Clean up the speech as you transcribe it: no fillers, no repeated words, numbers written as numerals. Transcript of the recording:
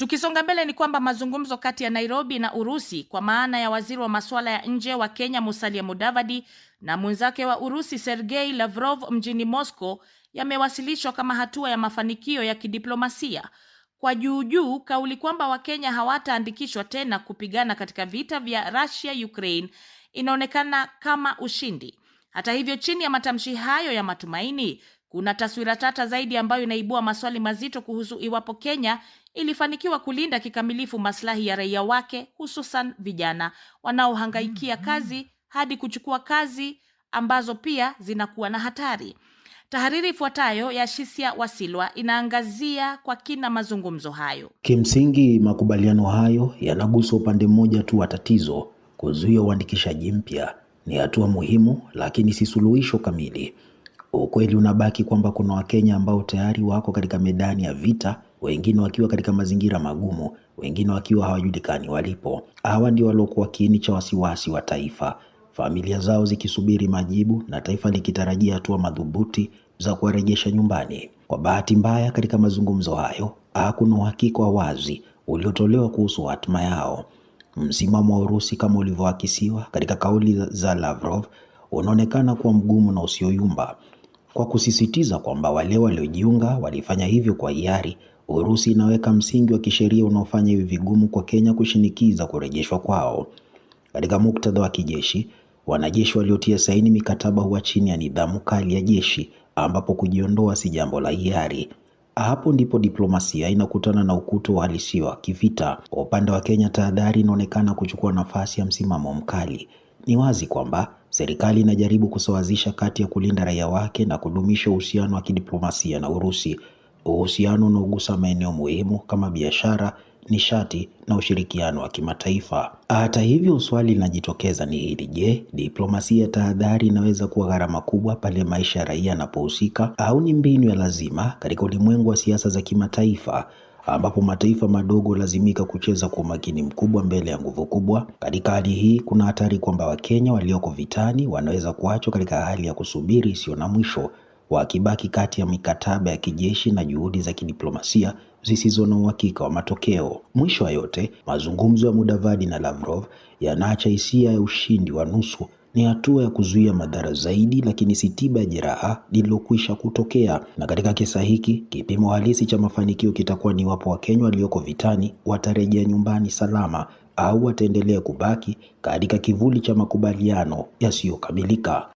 Tukisonga mbele ni kwamba mazungumzo kati ya Nairobi na Urusi kwa maana ya waziri wa masuala ya nje wa Kenya Musalia Mudavadi na mwenzake wa Urusi Sergei Lavrov mjini Moscow yamewasilishwa kama hatua ya mafanikio ya kidiplomasia. Kwa juu kauli kwamba Wakenya hawataandikishwa tena kupigana katika vita vya Russia Ukraine inaonekana kama ushindi. Hata hivyo, chini ya matamshi hayo ya matumaini, kuna taswira tata zaidi ambayo inaibua maswali mazito kuhusu iwapo Kenya ilifanikiwa kulinda kikamilifu maslahi ya raia wake, hususan vijana wanaohangaikia kazi hadi kuchukua kazi ambazo pia zinakuwa na hatari. Tahariri ifuatayo ya Shisia Wasilwa inaangazia kwa kina mazungumzo hayo. Kimsingi, makubaliano hayo yanagusa upande mmoja tu wa tatizo. Kuzuia uandikishaji mpya ni hatua muhimu, lakini si suluhisho kamili. Ukweli unabaki kwamba kuna Wakenya ambao tayari wako katika medani ya vita, wengine wakiwa katika mazingira magumu, wengine wakiwa hawajulikani walipo. Hawa ndio waliokuwa kiini cha wasiwasi wa taifa, familia zao zikisubiri majibu na taifa likitarajia hatua madhubuti za kuwarejesha nyumbani. Kwa bahati mbaya, katika mazungumzo hayo hakuna uhakika wa wazi uliotolewa kuhusu hatima yao. Msimamo wa Urusi, kama ulivyoakisiwa katika kauli za Lavrov, unaonekana kuwa mgumu na usioyumba. Kwa kusisitiza kwamba wale waliojiunga walifanya hivyo kwa hiari, Urusi inaweka msingi wa kisheria unaofanya hivi vigumu kwa Kenya kushinikiza kurejeshwa kwao. Katika muktadha wa kijeshi, wanajeshi waliotia saini mikataba huwa chini ya nidhamu kali ya jeshi, ambapo kujiondoa si jambo la hiari. Hapo ndipo diplomasia inakutana na ukuta wa halisia wa kivita. Kwa upande wa Kenya, tahadhari inaonekana kuchukua nafasi ya msimamo mkali. Ni wazi kwamba serikali inajaribu kusawazisha kati ya kulinda raia wake na kudumisha uhusiano wa kidiplomasia na Urusi, uhusiano unaogusa maeneo muhimu kama biashara, nishati na ushirikiano wa kimataifa. Hata hivyo, swali linajitokeza ni hili: je, diplomasia ya tahadhari inaweza kuwa gharama kubwa pale maisha ya raia yanapohusika, au ni mbinu ya lazima katika ulimwengu wa siasa za kimataifa ambapo mataifa madogo lazimika kucheza kwa umakini mkubwa mbele ya nguvu kubwa? Katika hali hii, kuna hatari kwamba Wakenya walioko vitani wanaweza kuachwa katika hali ya kusubiri isiyo na mwisho, wakibaki kati ya mikataba ya kijeshi na juhudi za kidiplomasia zisizo na uhakika wa matokeo. Mwisho wa yote, mazungumzo ya Mudavadi na Lavrov yanaacha hisia ya ushindi wa nusu. Ni hatua ya kuzuia madhara zaidi, lakini si tiba ya jeraha lililokwisha kutokea. Na katika kisa hiki, kipimo halisi cha mafanikio kitakuwa ni wapo Wakenya walioko vitani watarejea nyumbani salama, au wataendelea kubaki katika kivuli cha makubaliano yasiyokamilika.